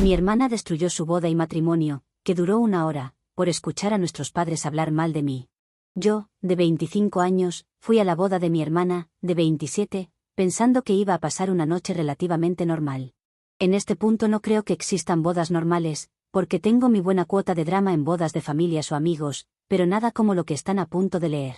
Mi hermana destruyó su boda y matrimonio, que duró 1 hora, por escuchar a nuestros padres hablar mal de mí. Yo, de 25 años, fui a la boda de mi hermana, de 27, pensando que iba a pasar una noche relativamente normal. En este punto no creo que existan bodas normales, porque tengo mi buena cuota de drama en bodas de familias o amigos, pero nada como lo que están a punto de leer.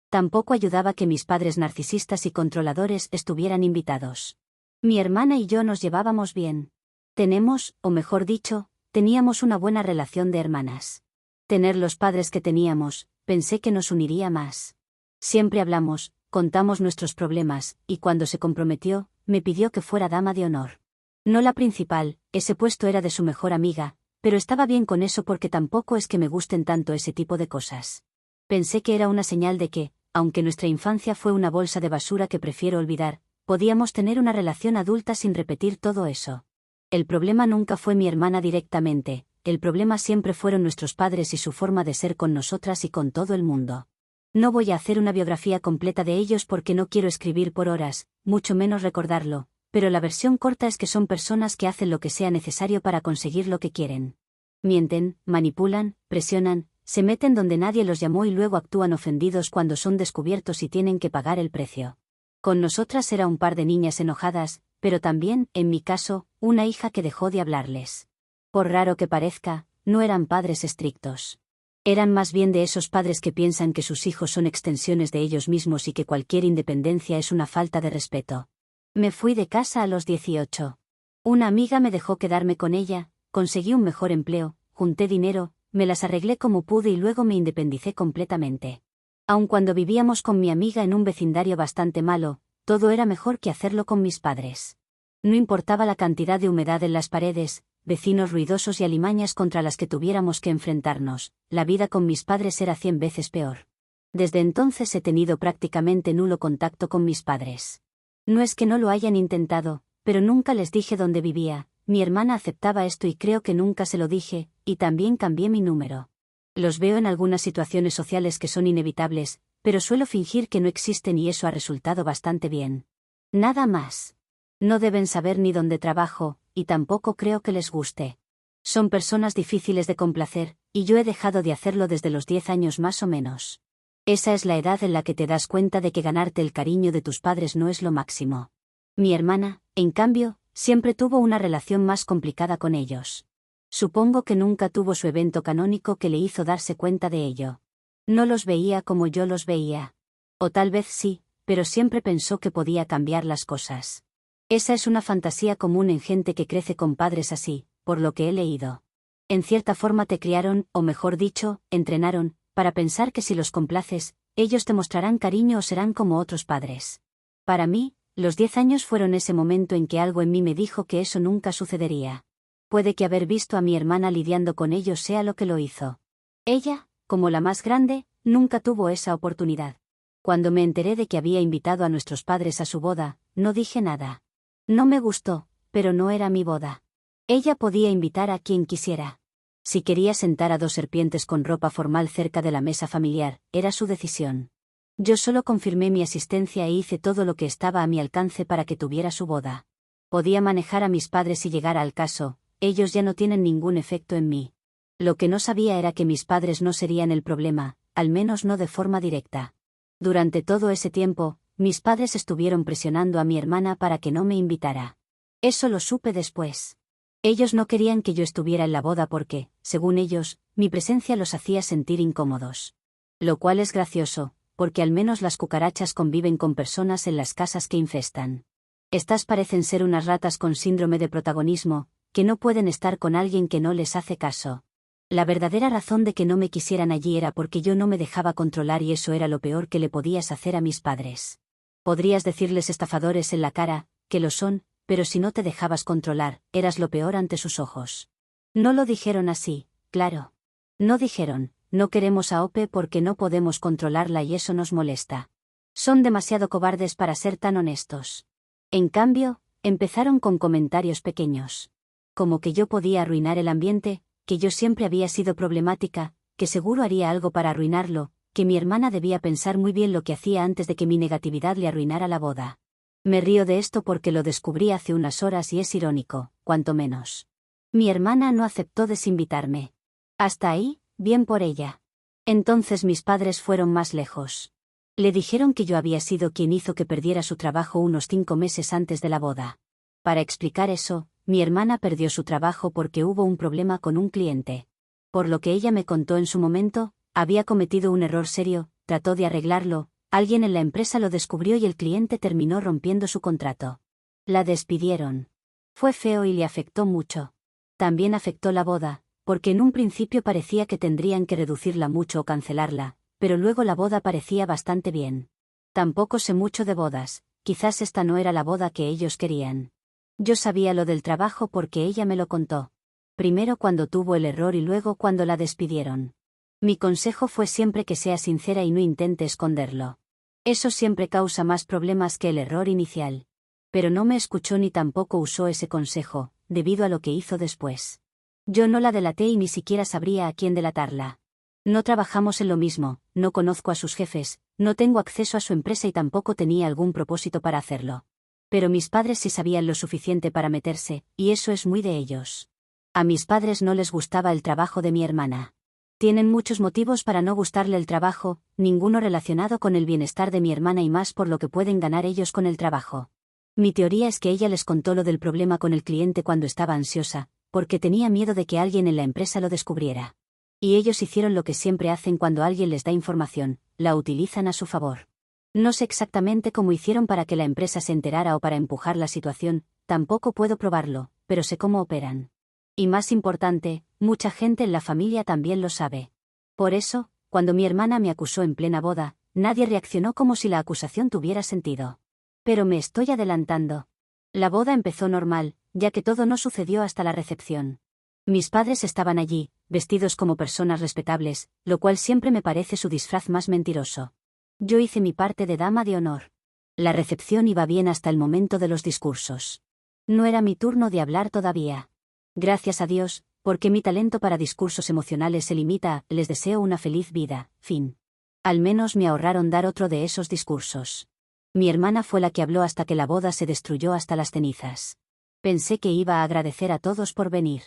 Tampoco ayudaba que mis padres narcisistas y controladores estuvieran invitados. Mi hermana y yo nos llevábamos bien. Tenemos, o mejor dicho, teníamos una buena relación de hermanas. Tener los padres que teníamos, pensé que nos uniría más. Siempre hablamos, contamos nuestros problemas, y cuando se comprometió, me pidió que fuera dama de honor. No la principal, ese puesto era de su mejor amiga, pero estaba bien con eso porque tampoco es que me gusten tanto ese tipo de cosas. Pensé que era una señal de que, aunque nuestra infancia fue una bolsa de basura que prefiero olvidar, podíamos tener una relación adulta sin repetir todo eso. El problema nunca fue mi hermana directamente, el problema siempre fueron nuestros padres y su forma de ser con nosotras y con todo el mundo. No voy a hacer una biografía completa de ellos porque no quiero escribir por horas, mucho menos recordarlo, pero la versión corta es que son personas que hacen lo que sea necesario para conseguir lo que quieren. Mienten, manipulan, presionan, se meten donde nadie los llamó y luego actúan ofendidos cuando son descubiertos y tienen que pagar el precio. Con nosotras era un par de niñas enojadas, pero también, en mi caso, una hija que dejó de hablarles. Por raro que parezca, no eran padres estrictos. Eran más bien de esos padres que piensan que sus hijos son extensiones de ellos mismos y que cualquier independencia es una falta de respeto. Me fui de casa a los 18. Una amiga me dejó quedarme con ella, conseguí un mejor empleo, junté dinero, me las arreglé como pude y luego me independicé completamente. Aun cuando vivíamos con mi amiga en un vecindario bastante malo, todo era mejor que hacerlo con mis padres. No importaba la cantidad de humedad en las paredes, vecinos ruidosos y alimañas contra las que tuviéramos que enfrentarnos, la vida con mis padres era 100 veces peor. Desde entonces he tenido prácticamente nulo contacto con mis padres. No es que no lo hayan intentado, pero nunca les dije dónde vivía, mi hermana aceptaba esto y creo que nunca se lo dije, y también cambié mi número. Los veo en algunas situaciones sociales que son inevitables, pero suelo fingir que no existen y eso ha resultado bastante bien. Nada más. No deben saber ni dónde trabajo, y tampoco creo que les guste. Son personas difíciles de complacer, y yo he dejado de hacerlo desde los 10 años más o menos. Esa es la edad en la que te das cuenta de que ganarte el cariño de tus padres no es lo máximo. Mi hermana, en cambio, siempre tuvo una relación más complicada con ellos. Supongo que nunca tuvo su evento canónico que le hizo darse cuenta de ello. No los veía como yo los veía. O tal vez sí, pero siempre pensó que podía cambiar las cosas. Esa es una fantasía común en gente que crece con padres así, por lo que he leído. En cierta forma te criaron, o mejor dicho, entrenaron, para pensar que si los complaces, ellos te mostrarán cariño o serán como otros padres. Para mí, los 10 años fueron ese momento en que algo en mí me dijo que eso nunca sucedería. Puede que haber visto a mi hermana lidiando con ellos sea lo que lo hizo. Ella, como la más grande, nunca tuvo esa oportunidad. Cuando me enteré de que había invitado a nuestros padres a su boda, no dije nada. No me gustó, pero no era mi boda. Ella podía invitar a quien quisiera. Si quería sentar a 2 serpientes con ropa formal cerca de la mesa familiar, era su decisión. Yo solo confirmé mi asistencia e hice todo lo que estaba a mi alcance para que tuviera su boda. Podía manejar a mis padres si llegara al caso, ellos ya no tienen ningún efecto en mí. Lo que no sabía era que mis padres no serían el problema, al menos no de forma directa. Durante todo ese tiempo, mis padres estuvieron presionando a mi hermana para que no me invitara. Eso lo supe después. Ellos no querían que yo estuviera en la boda porque, según ellos, mi presencia los hacía sentir incómodos. Lo cual es gracioso, porque al menos las cucarachas conviven con personas en las casas que infestan. Estas parecen ser unas ratas con síndrome de protagonismo, que no pueden estar con alguien que no les hace caso. La verdadera razón de que no me quisieran allí era porque yo no me dejaba controlar y eso era lo peor que le podías hacer a mis padres. Podrías decirles estafadores en la cara, que lo son, pero si no te dejabas controlar, eras lo peor ante sus ojos. No lo dijeron así, claro. No dijeron, no queremos a Ope porque no podemos controlarla y eso nos molesta. Son demasiado cobardes para ser tan honestos. En cambio, empezaron con comentarios pequeños. Como que yo podía arruinar el ambiente, que yo siempre había sido problemática, que seguro haría algo para arruinarlo, que mi hermana debía pensar muy bien lo que hacía antes de que mi negatividad le arruinara la boda. Me río de esto porque lo descubrí hace unas horas y es irónico, cuanto menos. Mi hermana no aceptó desinvitarme. Hasta ahí, bien por ella. Entonces mis padres fueron más lejos. Le dijeron que yo había sido quien hizo que perdiera su trabajo unos 5 meses antes de la boda. Para explicar eso, mi hermana perdió su trabajo porque hubo un problema con un cliente. Por lo que ella me contó en su momento, había cometido un error serio, trató de arreglarlo, alguien en la empresa lo descubrió y el cliente terminó rompiendo su contrato. La despidieron. Fue feo y le afectó mucho. También afectó la boda, porque en un principio parecía que tendrían que reducirla mucho o cancelarla, pero luego la boda parecía bastante bien. Tampoco sé mucho de bodas, quizás esta no era la boda que ellos querían. Yo sabía lo del trabajo porque ella me lo contó. Primero cuando tuvo el error y luego cuando la despidieron. Mi consejo fue siempre que sea sincera y no intente esconderlo. Eso siempre causa más problemas que el error inicial. Pero no me escuchó ni tampoco usó ese consejo, debido a lo que hizo después. Yo no la delaté y ni siquiera sabría a quién delatarla. No trabajamos en lo mismo, no conozco a sus jefes, no tengo acceso a su empresa y tampoco tenía algún propósito para hacerlo. Pero mis padres sí sabían lo suficiente para meterse, y eso es muy de ellos. A mis padres no les gustaba el trabajo de mi hermana. Tienen muchos motivos para no gustarle el trabajo, ninguno relacionado con el bienestar de mi hermana y más por lo que pueden ganar ellos con el trabajo. Mi teoría es que ella les contó lo del problema con el cliente cuando estaba ansiosa, porque tenía miedo de que alguien en la empresa lo descubriera. Y ellos hicieron lo que siempre hacen cuando alguien les da información, la utilizan a su favor. No sé exactamente cómo hicieron para que la empresa se enterara o para empujar la situación, tampoco puedo probarlo, pero sé cómo operan. Y más importante, mucha gente en la familia también lo sabe. Por eso, cuando mi hermana me acusó en plena boda, nadie reaccionó como si la acusación tuviera sentido. Pero me estoy adelantando. La boda empezó normal, ya que todo no sucedió hasta la recepción. Mis padres estaban allí, vestidos como personas respetables, lo cual siempre me parece su disfraz más mentiroso. Yo hice mi parte de dama de honor. La recepción iba bien hasta el momento de los discursos. No era mi turno de hablar todavía. Gracias a Dios, porque mi talento para discursos emocionales se limita a «les deseo una feliz vida», fin. Al menos me ahorraron dar otro de esos discursos. Mi hermana fue la que habló hasta que la boda se destruyó hasta las cenizas. Pensé que iba a agradecer a todos por venir.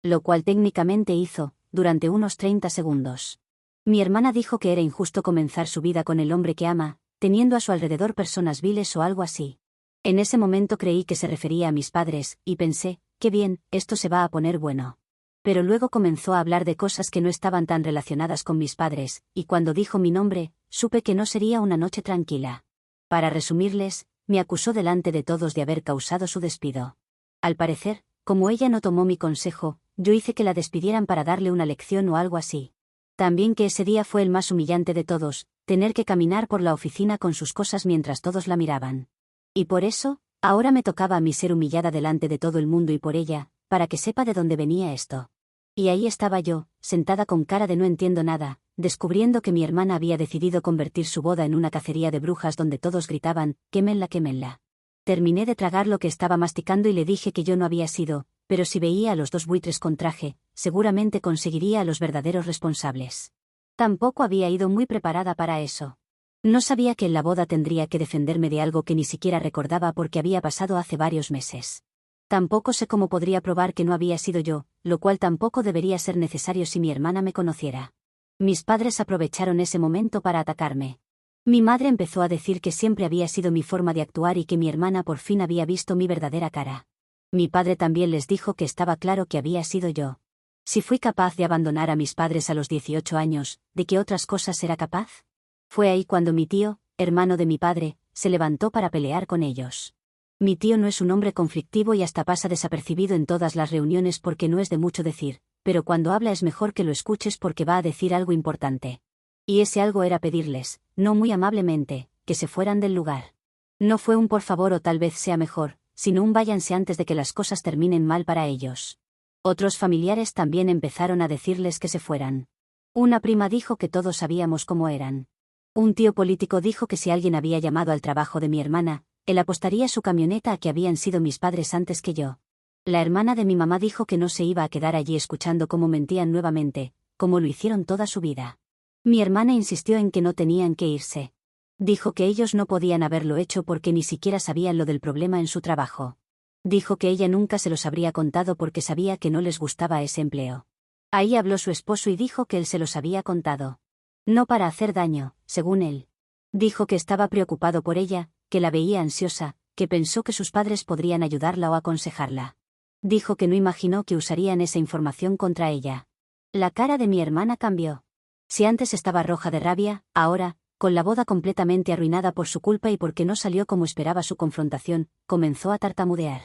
Lo cual técnicamente hizo, durante unos 30 segundos. Mi hermana dijo que era injusto comenzar su vida con el hombre que ama, teniendo a su alrededor personas viles o algo así. En ese momento creí que se refería a mis padres, y pensé, qué bien, esto se va a poner bueno. Pero luego comenzó a hablar de cosas que no estaban tan relacionadas con mis padres, y cuando dijo mi nombre, supe que no sería una noche tranquila. Para resumirles, me acusó delante de todos de haber causado su despido. Al parecer, como ella no tomó mi consejo, yo hice que la despidieran para darle una lección o algo así. También que ese día fue el más humillante de todos, tener que caminar por la oficina con sus cosas mientras todos la miraban. Y por eso, ahora me tocaba a mí ser humillada delante de todo el mundo y por ella, para que sepa de dónde venía esto. Y ahí estaba yo, sentada con cara de no entiendo nada, descubriendo que mi hermana había decidido convertir su boda en una cacería de brujas donde todos gritaban, «quémenla, quémenla». Terminé de tragar lo que estaba masticando y le dije que yo no había sido, pero si veía a los 2 buitres con traje, seguramente conseguiría a los verdaderos responsables. Tampoco había ido muy preparada para eso. No sabía que en la boda tendría que defenderme de algo que ni siquiera recordaba porque había pasado hace varios meses. Tampoco sé cómo podría probar que no había sido yo, lo cual tampoco debería ser necesario si mi hermana me conociera. Mis padres aprovecharon ese momento para atacarme. Mi madre empezó a decir que siempre había sido mi forma de actuar y que mi hermana por fin había visto mi verdadera cara. Mi padre también les dijo que estaba claro que había sido yo. Si fui capaz de abandonar a mis padres a los 18 años, ¿de qué otras cosas era capaz? Fue ahí cuando mi tío, hermano de mi padre, se levantó para pelear con ellos. Mi tío no es un hombre conflictivo y hasta pasa desapercibido en todas las reuniones porque no es de mucho decir, pero cuando habla es mejor que lo escuches porque va a decir algo importante. Y ese algo era pedirles, no muy amablemente, que se fueran del lugar. No fue un por favor o tal vez sea mejor, sino un váyanse antes de que las cosas terminen mal para ellos. Otros familiares también empezaron a decirles que se fueran. Una prima dijo que todos sabíamos cómo eran. Un tío político dijo que si alguien había llamado al trabajo de mi hermana, él apostaría su camioneta a que habían sido mis padres antes que yo. La hermana de mi mamá dijo que no se iba a quedar allí escuchando cómo mentían nuevamente, como lo hicieron toda su vida. Mi hermana insistió en que no tenían que irse. Dijo que ellos no podían haberlo hecho porque ni siquiera sabían lo del problema en su trabajo. Dijo que ella nunca se los habría contado porque sabía que no les gustaba ese empleo. Ahí habló su esposo y dijo que él se los había contado. No para hacer daño, según él. Dijo que estaba preocupado por ella, que la veía ansiosa, que pensó que sus padres podrían ayudarla o aconsejarla. Dijo que no imaginó que usarían esa información contra ella. La cara de mi hermana cambió. Si antes estaba roja de rabia, ahora, con la boda completamente arruinada por su culpa y porque no salió como esperaba su confrontación, comenzó a tartamudear.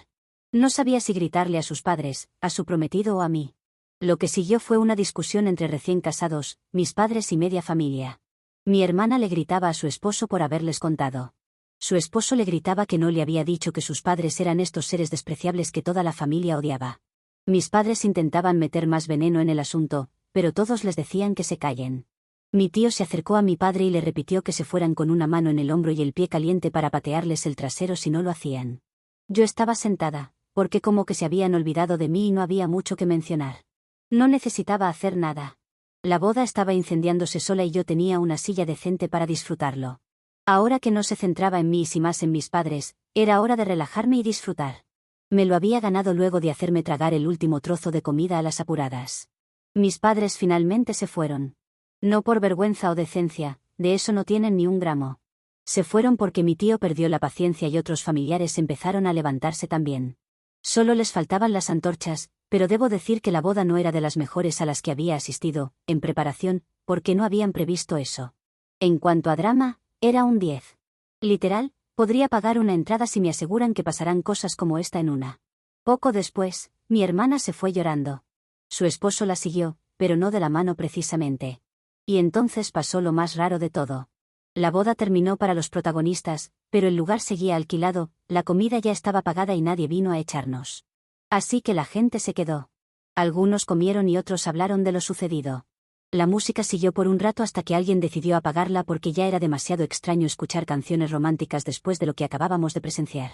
No sabía si gritarle a sus padres, a su prometido o a mí. Lo que siguió fue una discusión entre recién casados, mis padres y media familia. Mi hermana le gritaba a su esposo por haberles contado. Su esposo le gritaba que no le había dicho que sus padres eran estos seres despreciables que toda la familia odiaba. Mis padres intentaban meter más veneno en el asunto, pero todos les decían que se callen. Mi tío se acercó a mi padre y le repitió que se fueran con una mano en el hombro y el pie caliente para patearles el trasero si no lo hacían. Yo estaba sentada, porque como que se habían olvidado de mí y no había mucho que mencionar. No necesitaba hacer nada. La boda estaba incendiándose sola y yo tenía una silla decente para disfrutarlo. Ahora que no se centraba en mí y más en mis padres, era hora de relajarme y disfrutar. Me lo había ganado luego de hacerme tragar el último trozo de comida a las apuradas. Mis padres finalmente se fueron. No por vergüenza o decencia, de eso no tienen ni un gramo. Se fueron porque mi tío perdió la paciencia y otros familiares empezaron a levantarse también. Solo les faltaban las antorchas, pero debo decir que la boda no era de las mejores a las que había asistido, en preparación, porque no habían previsto eso. En cuanto a drama, era un 10. Literal, podría pagar una entrada si me aseguran que pasarán cosas como esta en una. Poco después, mi hermana se fue llorando. Su esposo la siguió, pero no de la mano precisamente. Y entonces pasó lo más raro de todo. La boda terminó para los protagonistas, pero el lugar seguía alquilado, la comida ya estaba pagada y nadie vino a echarnos. Así que la gente se quedó. Algunos comieron y otros hablaron de lo sucedido. La música siguió por un rato hasta que alguien decidió apagarla porque ya era demasiado extraño escuchar canciones románticas después de lo que acabábamos de presenciar.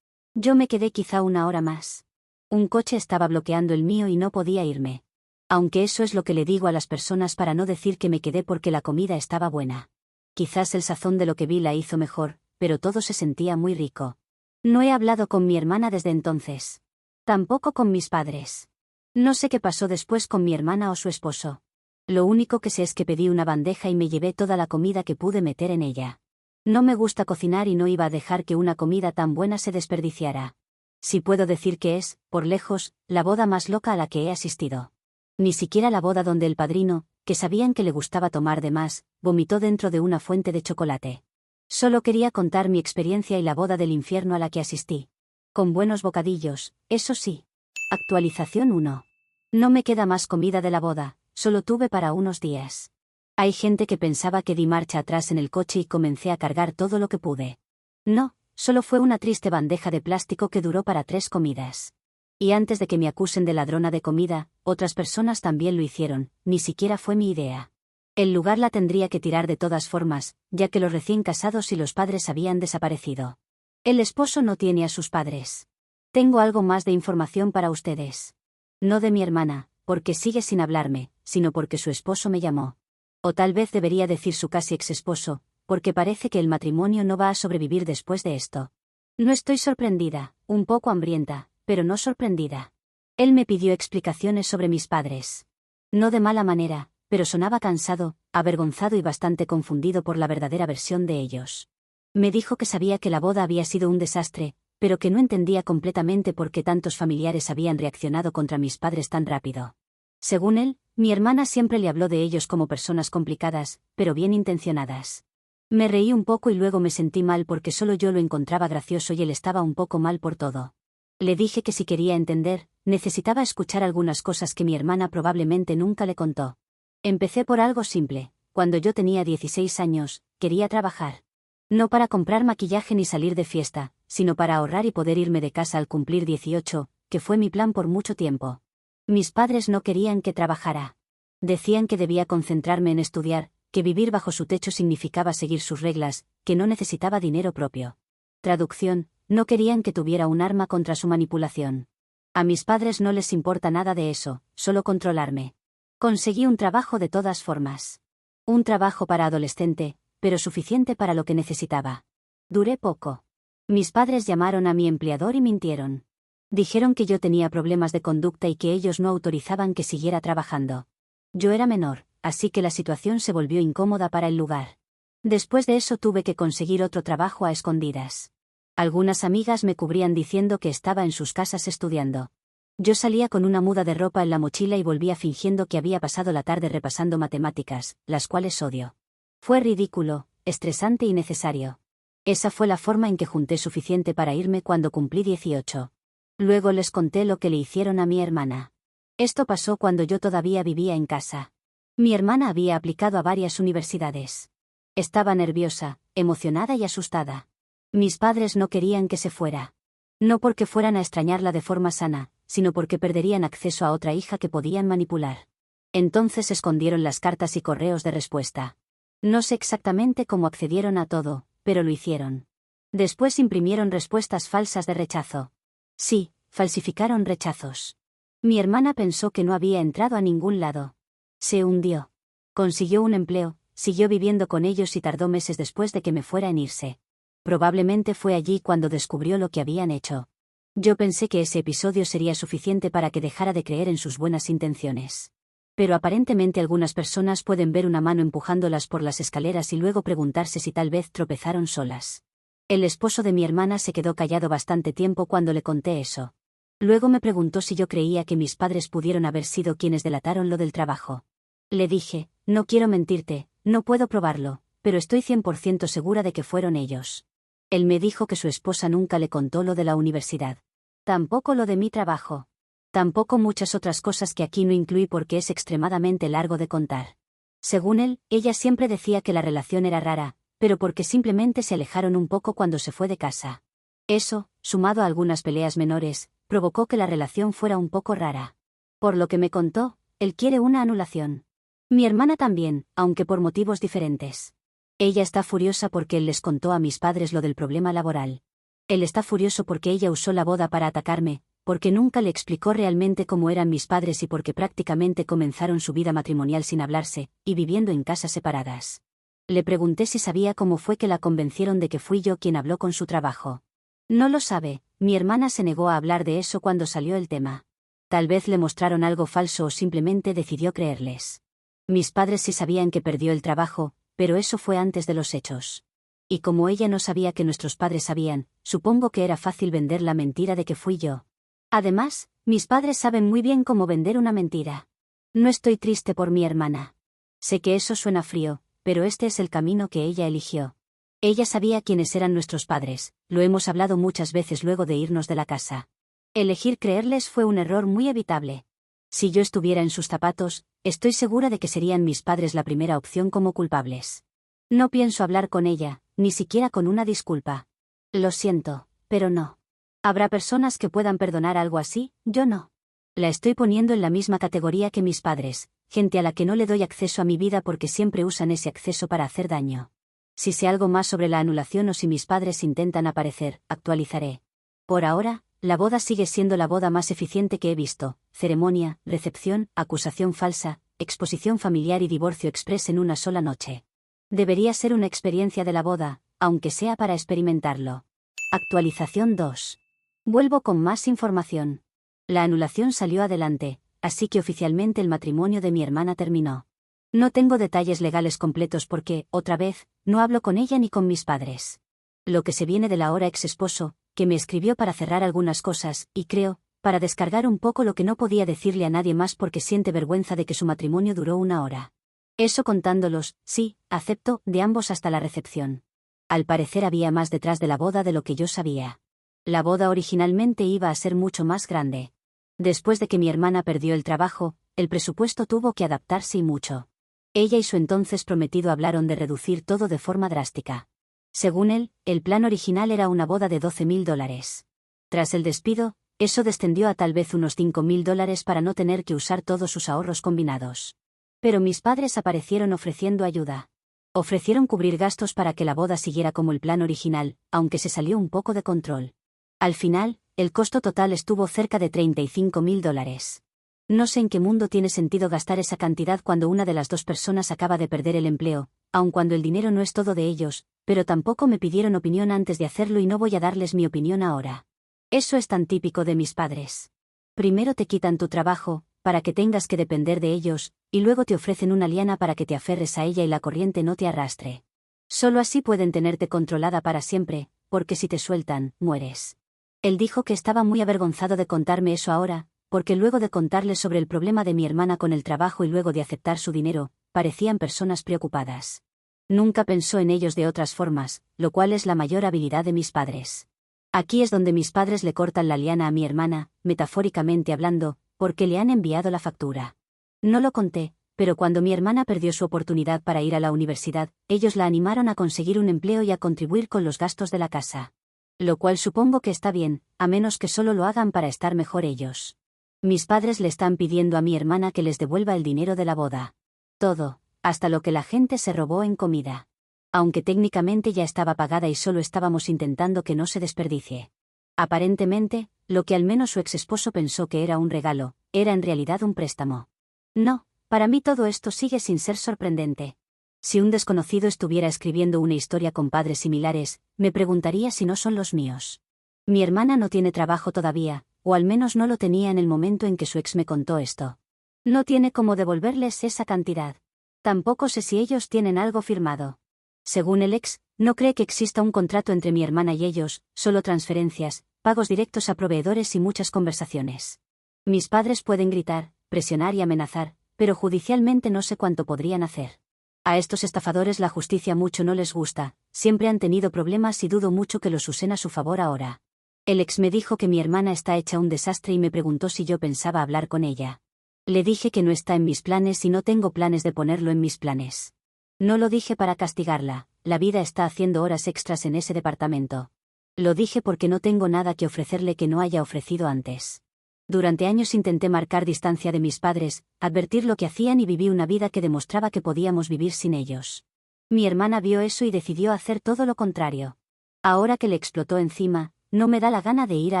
Yo me quedé quizá una hora más. Un coche estaba bloqueando el mío y no podía irme. Aunque eso es lo que le digo a las personas para no decir que me quedé porque la comida estaba buena. Quizás el sazón de lo que vi la hizo mejor, pero todo se sentía muy rico. No he hablado con mi hermana desde entonces. Tampoco con mis padres. No sé qué pasó después con mi hermana o su esposo. Lo único que sé es que pedí una bandeja y me llevé toda la comida que pude meter en ella. No me gusta cocinar y no iba a dejar que una comida tan buena se desperdiciara. Sí puedo decir que es, por lejos, la boda más loca a la que he asistido. Ni siquiera la boda donde el padrino, que sabían que le gustaba tomar de más, vomitó dentro de una fuente de chocolate. Solo quería contar mi experiencia y la boda del infierno a la que asistí. Con buenos bocadillos, eso sí. Actualización 1. No me queda más comida de la boda, solo tuve para unos días. Hay gente que pensaba que di marcha atrás en el coche y comencé a cargar todo lo que pude. No, solo fue una triste bandeja de plástico que duró para 3 comidas. Y antes de que me acusen de ladrona de comida, otras personas también lo hicieron, ni siquiera fue mi idea. El lugar la tendría que tirar de todas formas, ya que los recién casados y los padres habían desaparecido. El esposo no tiene a sus padres. Tengo algo más de información para ustedes. No de mi hermana, porque sigue sin hablarme, sino porque su esposo me llamó. O tal vez debería decir su casi ex esposo, porque parece que el matrimonio no va a sobrevivir después de esto. No estoy sorprendida, un poco hambrienta, pero no sorprendida. Él me pidió explicaciones sobre mis padres. No de mala manera, pero sonaba cansado, avergonzado y bastante confundido por la verdadera versión de ellos. Me dijo que sabía que la boda había sido un desastre, pero que no entendía completamente por qué tantos familiares habían reaccionado contra mis padres tan rápido. Según él, mi hermana siempre le habló de ellos como personas complicadas, pero bien intencionadas. Me reí un poco y luego me sentí mal porque solo yo lo encontraba gracioso y él estaba un poco mal por todo. Le dije que si quería entender, necesitaba escuchar algunas cosas que mi hermana probablemente nunca le contó. Empecé por algo simple. Cuando yo tenía 16 años, quería trabajar. No para comprar maquillaje ni salir de fiesta, sino para ahorrar y poder irme de casa al cumplir 18, que fue mi plan por mucho tiempo. Mis padres no querían que trabajara. Decían que debía concentrarme en estudiar, que vivir bajo su techo significaba seguir sus reglas, que no necesitaba dinero propio. Traducción, no querían que tuviera un arma contra su manipulación. A mis padres no les importa nada de eso, solo controlarme. Conseguí un trabajo de todas formas. Un trabajo para adolescente, pero suficiente para lo que necesitaba. Duré poco. Mis padres llamaron a mi empleador y mintieron. Dijeron que yo tenía problemas de conducta y que ellos no autorizaban que siguiera trabajando. Yo era menor, así que la situación se volvió incómoda para el lugar. Después de eso tuve que conseguir otro trabajo a escondidas. Algunas amigas me cubrían diciendo que estaba en sus casas estudiando. Yo salía con una muda de ropa en la mochila y volvía fingiendo que había pasado la tarde repasando matemáticas, las cuales odio. Fue ridículo, estresante y necesario. Esa fue la forma en que junté suficiente para irme cuando cumplí 18. Luego les conté lo que le hicieron a mi hermana. Esto pasó cuando yo todavía vivía en casa. Mi hermana había aplicado a varias universidades. Estaba nerviosa, emocionada y asustada. Mis padres no querían que se fuera. No porque fueran a extrañarla de forma sana, sino porque perderían acceso a otra hija que podían manipular. Entonces escondieron las cartas y correos de respuesta. No sé exactamente cómo accedieron a todo, pero lo hicieron. Después imprimieron respuestas falsas de rechazo. Sí, falsificaron rechazos. Mi hermana pensó que no había entrado a ningún lado. Se hundió. Consiguió un empleo, siguió viviendo con ellos y tardó meses después de que me fuera en irse. Probablemente fue allí cuando descubrió lo que habían hecho. Yo pensé que ese episodio sería suficiente para que dejara de creer en sus buenas intenciones. Pero aparentemente algunas personas pueden ver una mano empujándolas por las escaleras y luego preguntarse si tal vez tropezaron solas. El esposo de mi hermana se quedó callado bastante tiempo cuando le conté eso. Luego me preguntó si yo creía que mis padres pudieron haber sido quienes delataron lo del trabajo. Le dije, no quiero mentirte, no puedo probarlo, pero estoy 100% segura de que fueron ellos. Él me dijo que su esposa nunca le contó lo de la universidad. Tampoco lo de mi trabajo. Tampoco muchas otras cosas que aquí no incluí porque es extremadamente largo de contar. Según él, ella siempre decía que la relación era rara, pero porque simplemente se alejaron un poco cuando se fue de casa. Eso, sumado a algunas peleas menores, provocó que la relación fuera un poco rara. Por lo que me contó, él quiere una anulación. Mi hermana también, aunque por motivos diferentes. Ella está furiosa porque él les contó a mis padres lo del problema laboral. Él está furioso porque ella usó la boda para atacarme, porque nunca le explicó realmente cómo eran mis padres y porque prácticamente comenzaron su vida matrimonial sin hablarse, y viviendo en casas separadas. Le pregunté si sabía cómo fue que la convencieron de que fui yo quien habló con su trabajo. No lo sabe, mi hermana se negó a hablar de eso cuando salió el tema. Tal vez le mostraron algo falso o simplemente decidió creerles. Mis padres sí sabían que perdió el trabajo, pero eso fue antes de los hechos. Y como ella no sabía que nuestros padres sabían, supongo que era fácil vender la mentira de que fui yo. Además, mis padres saben muy bien cómo vender una mentira. No estoy triste por mi hermana. Sé que eso suena frío, pero este es el camino que ella eligió. Ella sabía quiénes eran nuestros padres, lo hemos hablado muchas veces luego de irnos de la casa. Elegir creerles fue un error muy evitable. Si yo estuviera en sus zapatos, estoy segura de que serían mis padres la primera opción como culpables. No pienso hablar con ella, ni siquiera con una disculpa. Lo siento, pero no. Habrá personas que puedan perdonar algo así, yo no. La estoy poniendo en la misma categoría que mis padres, gente a la que no le doy acceso a mi vida porque siempre usan ese acceso para hacer daño. Si sé algo más sobre la anulación o si mis padres intentan aparecer, actualizaré. Por ahora, la boda sigue siendo la boda más eficiente que he visto: ceremonia, recepción, acusación falsa, exposición familiar y divorcio express en una sola noche. Debería ser una experiencia de la boda, aunque sea para experimentarlo. Actualización 2. Vuelvo con más información. La anulación salió adelante, así que oficialmente el matrimonio de mi hermana terminó. No tengo detalles legales completos porque, otra vez, no hablo con ella ni con mis padres. Lo que se viene del ahora ex esposo, que me escribió para cerrar algunas cosas, y creo, para descargar un poco lo que no podía decirle a nadie más porque siente vergüenza de que su matrimonio duró 1 hora. Eso contándolos, sí, acepto, de ambos hasta la recepción. Al parecer había más detrás de la boda de lo que yo sabía. La boda originalmente iba a ser mucho más grande. Después de que mi hermana perdió el trabajo, el presupuesto tuvo que adaptarse y mucho. Ella y su entonces prometido hablaron de reducir todo de forma drástica. Según él, el plan original era una boda de $12.000. Tras el despido, eso descendió a tal vez unos $5.000 para no tener que usar todos sus ahorros combinados. Pero mis padres aparecieron ofreciendo ayuda. Ofrecieron cubrir gastos para que la boda siguiera como el plan original, aunque se salió un poco de control. Al final, el costo total estuvo cerca de $35.000. No sé en qué mundo tiene sentido gastar esa cantidad cuando una de las dos personas acaba de perder el empleo, aun cuando el dinero no es todo de ellos, pero tampoco me pidieron opinión antes de hacerlo y no voy a darles mi opinión ahora. Eso es tan típico de mis padres. Primero te quitan tu trabajo, para que tengas que depender de ellos, y luego te ofrecen una liana para que te aferres a ella y la corriente no te arrastre. Solo así pueden tenerte controlada para siempre, porque si te sueltan, mueres. Él dijo que estaba muy avergonzado de contarme eso ahora, porque luego de contarle sobre el problema de mi hermana con el trabajo y luego de aceptar su dinero, parecían personas preocupadas. Nunca pensó en ellos de otras formas, lo cual es la mayor habilidad de mis padres. Aquí es donde mis padres le cortan la liana a mi hermana, metafóricamente hablando, porque le han enviado la factura. No lo conté, pero cuando mi hermana perdió su oportunidad para ir a la universidad, ellos la animaron a conseguir un empleo y a contribuir con los gastos de la casa. Lo cual supongo que está bien, a menos que solo lo hagan para estar mejor ellos. Mis padres le están pidiendo a mi hermana que les devuelva el dinero de la boda. Todo, hasta lo que la gente se robó en comida. Aunque técnicamente ya estaba pagada y solo estábamos intentando que no se desperdicie. Aparentemente, lo que al menos su ex esposo pensó que era un regalo, era en realidad un préstamo. No, para mí todo esto sigue sin ser sorprendente. Si un desconocido estuviera escribiendo una historia con padres similares, me preguntaría si no son los míos. Mi hermana no tiene trabajo todavía, o al menos no lo tenía en el momento en que su ex me contó esto. No tiene cómo devolverles esa cantidad. Tampoco sé si ellos tienen algo firmado. Según el ex, no cree que exista un contrato entre mi hermana y ellos, solo transferencias, pagos directos a proveedores y muchas conversaciones. Mis padres pueden gritar, presionar y amenazar, pero judicialmente no sé cuánto podrían hacer. A estos estafadores la justicia mucho no les gusta, siempre han tenido problemas y dudo mucho que los usen a su favor ahora. El ex me dijo que mi hermana está hecha un desastre y me preguntó si yo pensaba hablar con ella. Le dije que no está en mis planes y no tengo planes de ponerlo en mis planes. No lo dije para castigarla, la vida está haciendo horas extras en ese departamento. Lo dije porque no tengo nada que ofrecerle que no haya ofrecido antes. Durante años intenté marcar distancia de mis padres, advertir lo que hacían y viví una vida que demostraba que podíamos vivir sin ellos. Mi hermana vio eso y decidió hacer todo lo contrario. Ahora que le explotó encima, no me da la gana de ir a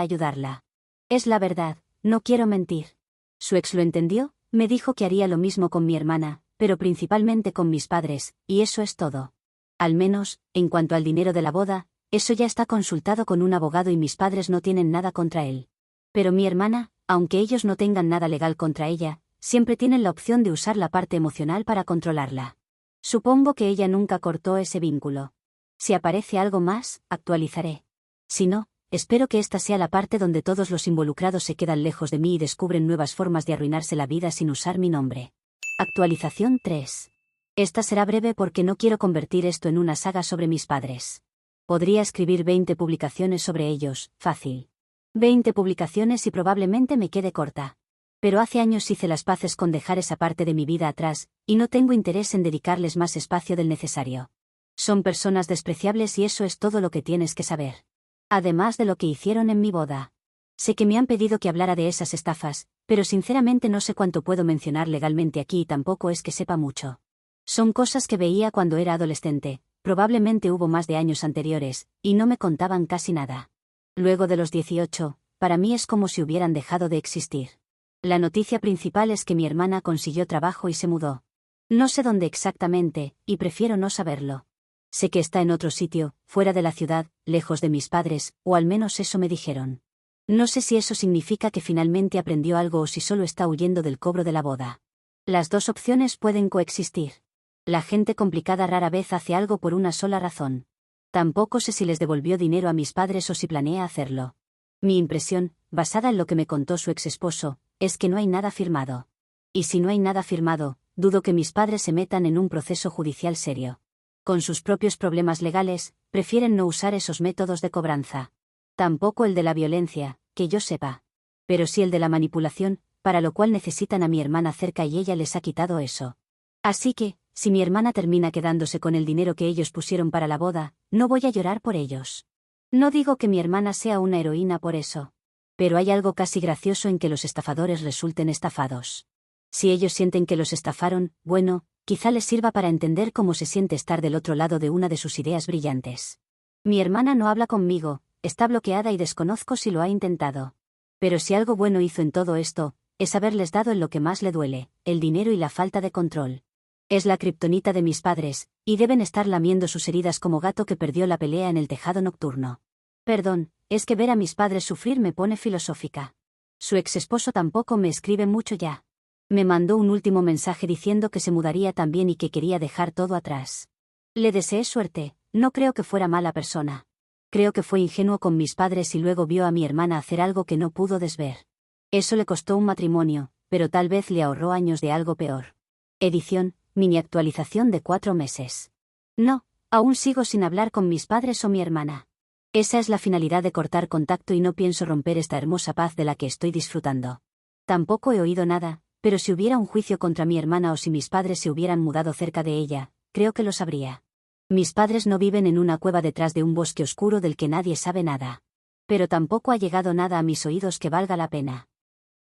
ayudarla. Es la verdad, no quiero mentir. Su ex lo entendió, me dijo que haría lo mismo con mi hermana, pero principalmente con mis padres, y eso es todo. Al menos, en cuanto al dinero de la boda, eso ya está consultado con un abogado y mis padres no tienen nada contra él. Pero mi hermana, aunque ellos no tengan nada legal contra ella, siempre tienen la opción de usar la parte emocional para controlarla. Supongo que ella nunca cortó ese vínculo. Si aparece algo más, actualizaré. Si no, espero que esta sea la parte donde todos los involucrados se quedan lejos de mí y descubren nuevas formas de arruinarse la vida sin usar mi nombre. Actualización 3. Esta será breve porque no quiero convertir esto en una saga sobre mis padres. Podría escribir 20 publicaciones sobre ellos, fácil. 20 publicaciones y probablemente me quede corta. Pero hace años hice las paces con dejar esa parte de mi vida atrás, y no tengo interés en dedicarles más espacio del necesario. Son personas despreciables y eso es todo lo que tienes que saber. Además de lo que hicieron en mi boda. Sé que me han pedido que hablara de esas estafas, pero sinceramente no sé cuánto puedo mencionar legalmente aquí y tampoco es que sepa mucho. Son cosas que veía cuando era adolescente, probablemente hubo más de años anteriores, y no me contaban casi nada. Luego de los 18, para mí es como si hubieran dejado de existir. La noticia principal es que mi hermana consiguió trabajo y se mudó. No sé dónde exactamente, y prefiero no saberlo. Sé que está en otro sitio, fuera de la ciudad, lejos de mis padres, o al menos eso me dijeron. No sé si eso significa que finalmente aprendió algo o si solo está huyendo del cobro de la boda. Las dos opciones pueden coexistir. La gente complicada rara vez hace algo por una sola razón. Tampoco sé si les devolvió dinero a mis padres o si planea hacerlo. Mi impresión, basada en lo que me contó su ex esposo, es que no hay nada firmado. Y si no hay nada firmado, dudo que mis padres se metan en un proceso judicial serio. Con sus propios problemas legales, prefieren no usar esos métodos de cobranza. Tampoco el de la violencia, que yo sepa. Pero sí el de la manipulación, para lo cual necesitan a mi hermana cerca y ella les ha quitado eso. Así que, si mi hermana termina quedándose con el dinero que ellos pusieron para la boda, no voy a llorar por ellos. No digo que mi hermana sea una heroína por eso. Pero hay algo casi gracioso en que los estafadores resulten estafados. Si ellos sienten que los estafaron, bueno, quizá les sirva para entender cómo se siente estar del otro lado de una de sus ideas brillantes. Mi hermana no habla conmigo, está bloqueada y desconozco si lo ha intentado. Pero si algo bueno hizo en todo esto, es haberles dado en lo que más le duele, el dinero y la falta de control. Es la kriptonita de mis padres, y deben estar lamiendo sus heridas como gato que perdió la pelea en el tejado nocturno. Perdón, es que ver a mis padres sufrir me pone filosófica. Su ex esposo tampoco me escribe mucho ya. Me mandó un último mensaje diciendo que se mudaría también y que quería dejar todo atrás. Le deseé suerte, no creo que fuera mala persona. Creo que fue ingenuo con mis padres y luego vio a mi hermana hacer algo que no pudo desver. Eso le costó un matrimonio, pero tal vez le ahorró años de algo peor. Edición, mini actualización de 4 meses. No, aún sigo sin hablar con mis padres o mi hermana. Esa es la finalidad de cortar contacto y no pienso romper esta hermosa paz de la que estoy disfrutando. Tampoco he oído nada, pero si hubiera un juicio contra mi hermana o si mis padres se hubieran mudado cerca de ella, creo que lo sabría. Mis padres no viven en una cueva detrás de un bosque oscuro del que nadie sabe nada. Pero tampoco ha llegado nada a mis oídos que valga la pena.